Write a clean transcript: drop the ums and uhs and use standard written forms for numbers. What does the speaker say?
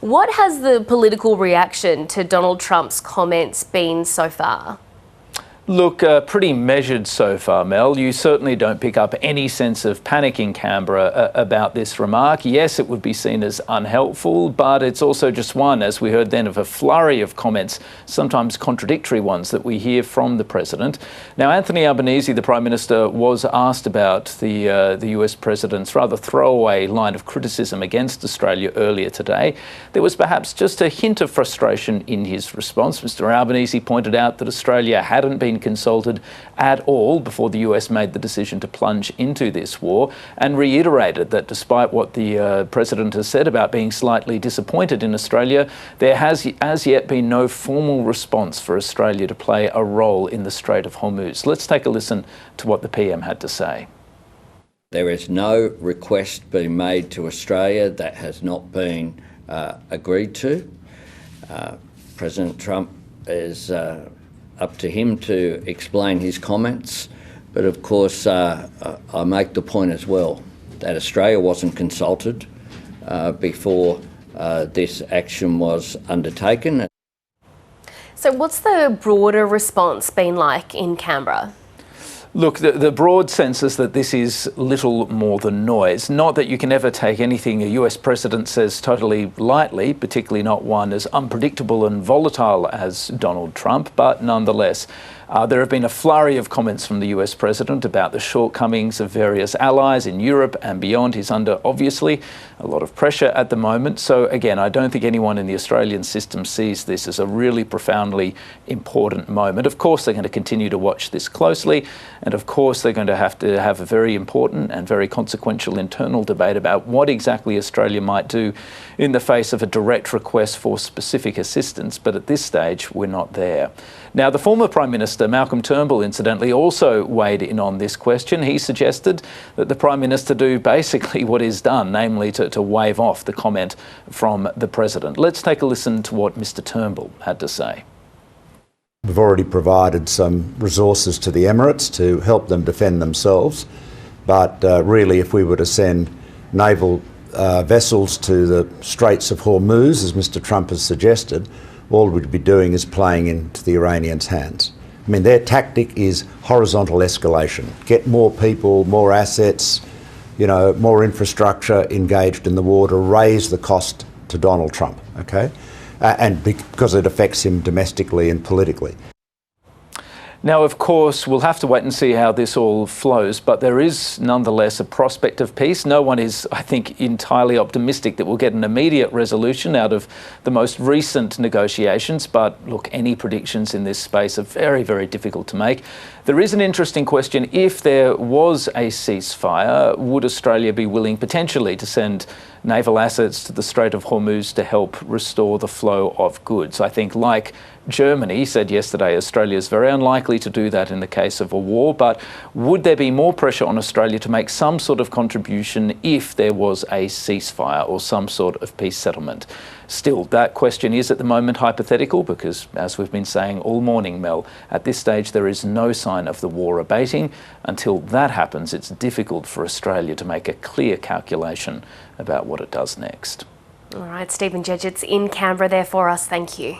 What has the political reaction to Donald Trump's comments been so far? Look, pretty measured so far, Mel. You certainly don't pick up any sense of panic in Canberra about this remark. Yes, it would be seen as unhelpful, but it's also just one, as we heard then, of a flurry of comments, sometimes contradictory ones, that we hear from the President. Now, Anthony Albanese, the Prime Minister, was asked about the US President's rather throwaway line of criticism against Australia earlier today. There was perhaps just a hint of frustration in his response. Mr Albanese pointed out that Australia hadn't been consulted at all before the US made the decision to plunge into this war, and reiterated that despite what the President has said about being slightly disappointed in Australia, there has as yet been no formal response for Australia to play a role in the Strait of Hormuz. Let's take a listen to what the PM had to say. There is no request being made to Australia that has not been agreed to. President Trump is up to him to explain his comments, but of course I make the point as well that Australia wasn't consulted before this action was undertaken. So what's the broader response been like in Canberra? Look, the broad sense is that this is little more than noise. Not that you can ever take anything a US president says totally lightly, particularly not one as unpredictable and volatile as Donald Trump, but nonetheless, there have been a flurry of comments from the US president about the shortcomings of various allies in Europe and beyond. He's under, obviously, a lot of pressure at the moment. So again, I don't think anyone in the Australian system sees this as a really profoundly important moment. Of course, they're going to continue to watch this closely. And of course, they're going to have a very important and very consequential internal debate about what exactly Australia might do in the face of a direct request for specific assistance. But at this stage, we're not there. Now, the former Prime Minister, Malcolm Turnbull, incidentally, also weighed in on this question. He suggested that the Prime Minister do basically what is done, namely to wave off the comment from the President. Let's take a listen to what Mr Turnbull had to say. We've already provided some resources to the Emirates to help them defend themselves, but really if we were to send naval vessels to the Straits of Hormuz, as Mr Trump has suggested, all we'd be doing is playing into the Iranians' hands. I mean, their tactic is horizontal escalation. Get more people, more assets, more infrastructure engaged in the war to raise the cost to Donald Trump, okay? And because it affects him domestically and politically. Now, of course, we'll have to wait and see how this all flows, but there is nonetheless a prospect of peace. No one is, I think, entirely optimistic that we'll get an immediate resolution out of the most recent negotiations, but look, any predictions in this space are very, very difficult to make. There is an interesting question. If there was a ceasefire, would Australia be willing potentially to send naval assets to the Strait of Hormuz to help restore the flow of goods? I think, like Germany said yesterday, Australia is very unlikely to do that in the case of a war, but would there be more pressure on Australia to make some sort of contribution if there was a ceasefire or some sort of peace settlement? Still, that question is at the moment hypothetical because, as we've been saying all morning, Mel, at this stage there is no sign of the war abating. Until that happens, it's difficult for Australia to make a clear calculation about what it does next. All right, Stephen Jedgett's in Canberra there for us. Thank you.